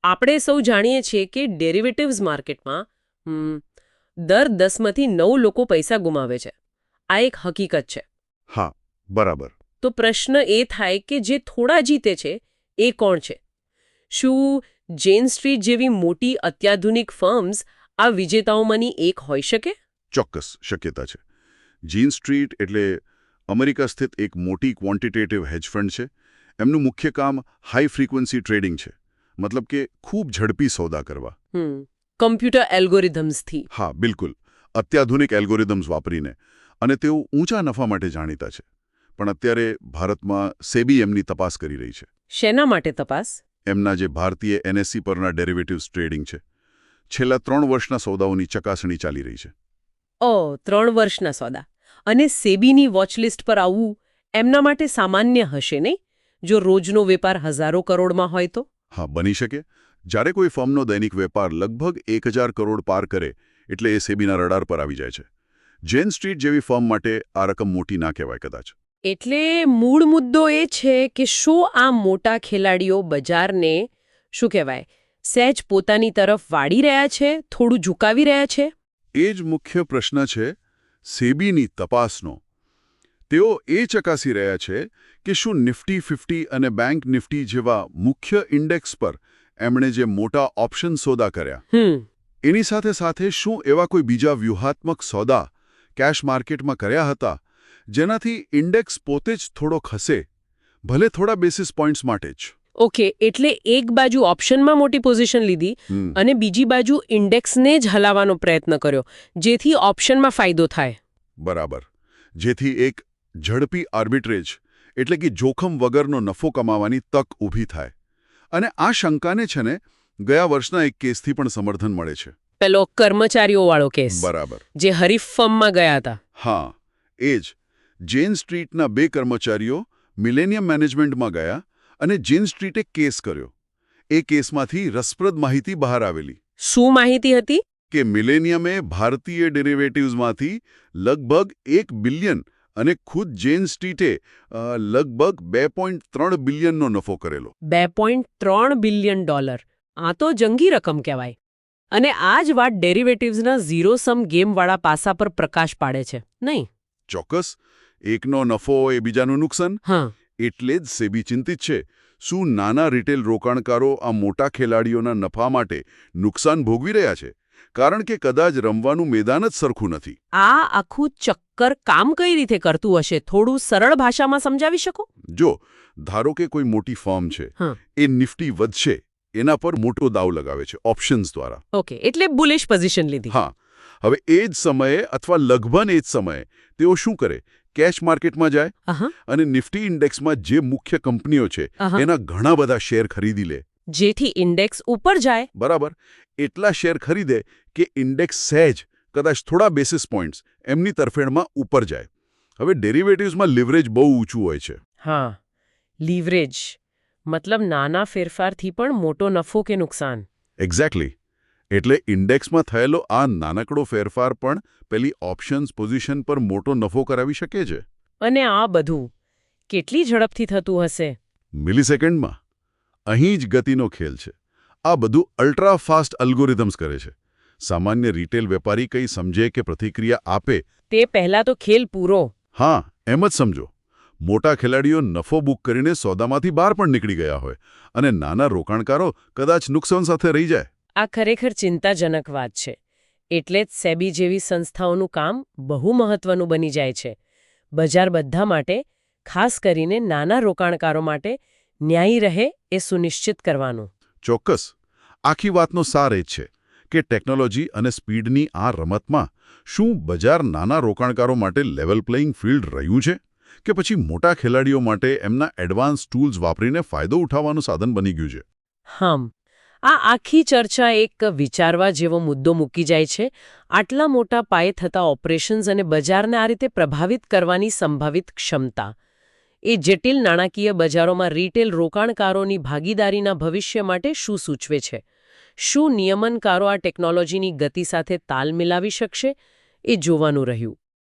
આપણે સૌ જાણીએ છીએ કે ડેરિવેટિવ્સ માર્કેટમાં દર 10માંથી 9 લોકો પૈસા ગુમાવે છે. આ એક હકીકત છે. હા, બરાબર. તો પ્રશ્ન એ થાય કે જે થોડા જીતે છે એ કોણ છે? શું જેન સ્ટ્રીટ જેવી મોટી અત્યાધુનિક ફર્મ્સ આ વિજેતાઓમાંની એક હોઈ શકે? ચોક્કસ શક્યતા છે. જીન સ્ટ્રીટ એટલે અમેરિકા સ્થિત એક મોટી ક્વોન્ટિટેટિવ હેજ ફંડ છે. એમનું મુખ્ય કામ હાઈ ફ્રીક્વન્સી ટ્રેડિંગ છે. મતલબ કે ખૂબ ઝડપી સોદા કરવા. કમ્પ્યુટર એલ્ગોરિધમ્સથી. હા, બિલકુલ. અત્યાધુનિક એલ્ગોરિધમ્સ વાપરીને. અને તેઓ ઊંચા નફા માટે જાણીતા છે. પણ અત્યારે ભારતમાં સેબી એમની તપાસ કરી રહી છે. શેના માટે તપાસ? એમના જે ભારતીય એનએસસી પરના ડેરિવેટિવ્સ ટ્રેડિંગ છે. છેલ્લા 3 વર્ષના સોદાઓની ચકાસણી ચાલી રહી છે. 3 વર્ષના સોદા. અને સેબીની વોચલિસ્ટ પર આવવું એમના માટે સામાન્ય હશે નહીં? જો રોજનો વેપાર હજારો કરોડમાં હોય તો? હા, બની શકે. જ્યારે કોઈ ફર્મનો દૈનિક વેપાર લગભગ 1000 કરોડ પાર કરે એટલે એ સેબીના રડાર પર આવી જાય છે. જેન સ્ટ્રીટ જેવી ફર્મ માટે આ રકમ મોટી ના કહેવાય કદાચ. એટલે મૂળ મુદ્દો એ છે કે શું આ મોટા ખેલાડીઓ બજારને શું કહેવાય સહેજ પોતાની તરફ વાળી રહ્યા છે, થોડું ઝુકાવી રહ્યા છે? એ જ મુખ્ય પ્રશ્ન છે સેબીની તપાસનો. તેઓ એ ચકાસી રહ્યા છે કે શું નિફ્ટી 50 અને બેંક નિફ્ટી જેવા મુખ્ય ઇન્ડેક્સ પર એમણે જે મોટા ઓપ્શન સોદા કર્યા એની સાથે સાથે શું એવા કોઈ બીજા વ્યૂહાત્મક સોદા કેશ માર્કેટમાં કર્યા હતા જેનાથી ઇન્ડેક્સ પોતે જ થોડો ખસે, ભલે થોડા બેસિસ પોઈન્ટ્સ માટે જ. ઓકે, એટલે એક બાજુ ઓપ્શનમાં મોટી પોઝિશન લીધી અને બીજી બાજુ ઇન્ડેક્સને જ હલાવવાનો પ્રયત્ન કર્યો જેથી ઓપ્શનમાં ફાયદો થાય. બરાબર. જેથી એક ઝડપી આર્બિટ્રેજ એટલે કે જોખમ વગરનો નફો કમાવાની તક ઊભી થાય. અને આ શંકાને છે ને ગયા વર્ષના એક કેસથી પણ સમર્થન મળે છે. પેલો કર્મચારીઓવાળો કેસ. બરાબર. જે હરીફ ફર્મમાં ગયા હતા. હા, એ જ. જેન સ્ટ્રીટના 2 કર્મચારીઓ મિલેનિયમ મેનેજમેન્ટમાં ગયા અને જેન સ્ટ્રીટે કેસ કર્યો. એ કેસમાંથી રસપ્રદ માહિતી બહાર આવેલી. શું માહિતી હતી? કે મિલેનિયમે ભારતીય ડેરિવેટિવ્સમાંથી લગભગ 1 બિલિયન અને ખુદ જેન સ્ટ્રીટે લગભગ $2.3 બિલિયનનો નફો કરેલો. $2.3 બિલિયન. આ તો જંગી રકમ કહેવાય. અને આ જ વાત ડેરિવેટિવ્સના ઝીરો સમ ગેમવાળા પાસા પર પ્રકાશ પાડે છે, નહીં? ચોક્કસ. એકનો નફો એ બીજાનું નુકસાન. હા. એટલે જ સેબી ચિંતિત છે. શું નાના રિટેલ રોકાણકારો આ મોટા ખેલાડીઓના નફા માટે નુકસાન ભોગવી રહ્યા છે? કારણ કે કદાચ રમવાનું મેદાન જ સરખું નથી. આ આખું ચક્કર કામ કઈ રીતે કરતું હશે? થોડું સરળ ભાષામાં સમજાવી શકો? જો ધારો કે કોઈ મોટી ફર્મ છે, એ નિફ્ટી વધશે એના પર મોટો દાવ લગાવે છે ઓપ્શન્સ દ્વારા. ઓકે, એટલે બુલિશ પોઝિશન લીધી. હા. હવે એ જ સમયે અથવા લગભગ એ જ સમયે તેઓ શું કરે? કેશ માર્કેટમાં જાય અને નિફ્ટી ઇન્ડેક્સમાં જે મુખ્ય કંપનીઓ છે એના ઘણા બધા શેર ખરીદી લે. જેથી ઇન્ડેક્સ ઉપર જાય. બરાબર. એટલા શેર ખરીદે કે ઇન્ડેક્સ સહેજ કદાચ થોડા બેસિસ પોઈન્ટ્સ એમની તરફેણમાં ઉપર જાય. હવે ડેરિવેટિવ્સમાં લિવરેજ બહુ ઊંચું હોય છે. હા, લિવરેજ મતલબ નાના ફેરફારથી પણ મોટો નફો કે નુકસાન. એક્ઝેક્ટલી. એટલે ઇન્ડેક્સમાં થયેલો આ નાનકડો ફેરફાર પણ પેલી ઓપ્શન્સ પોઝિશન પર મોટો નફો કરાવી શકે છે. અને આ બધું કેટલી ઝડપથી થતું હશે? મિલિસેકન્ડમાં. અહીં જ ગતિનો ખેલ છે. આ બધું અલ્ટ્રા ફાસ્ટ અલ્ગોરિધમ્સ કરે છે. સામાન્ય રિટેલ વેપારી કંઈ સમજે કે પ્રતિક્રિયા આપે તે પહેલા તો ખેલ પૂરો. હા, એમ જ સમજો. મોટા ખેલાડીઓ નફો બુક કરીને સોદામાંથી બહાર પણ નીકળી ગયા હોય અને નાના રોકાણકારો કદાચ નુકસાન સાથે રહી જાય. આ ખરેખર ચિંતાજનક વાત છે. એટલે જ સેબી જેવી સંસ્થાઓનું કામ બહુ મહત્વનું બની જાય છે. બજાર બધા માટે, ખાસ કરીને નાના રોકાણકારો માટે ન્યાયી રહે એ સુનિશ્ચિત કરવાનું. ચોક્કસ. આખી વાતનો સાર એ છે કે ટેકનોલોજી અને સ્પીડની આ રમતમાં શું બજાર નાના રોકાણકારો માટે લેવલ પ્લેઇંગ ફિલ્ડ રહ્યું છે કે પછી મોટા ખેલાડીઓ માટે એમના એડવાન્સ ટૂલ્સ વાપરીને ફાયદો ઉઠાવવાનું સાધન બની ગયું છે? આ આખી ચર્ચા એક વિચારવા જેવો મુદ્દો મૂકી જાય છે. આટલા મોટા પાયે થતા ઓપરેશન્સ અને બજારને આ રીતે પ્રભાવિત કરવાની સંભવિત ક્ષમતા એ જટિલ નાણાકીય બજારોમાં રિટેલ રોકાણકારોની ભાગીદારીના ભવિષ્ય માટે શું સૂચવે છે? શું નિયમનકારો આ ટેકનોલોજીની ગતિ સાથે તાલ મિલાવી શકશે? એ જોવાનું રહ્યું.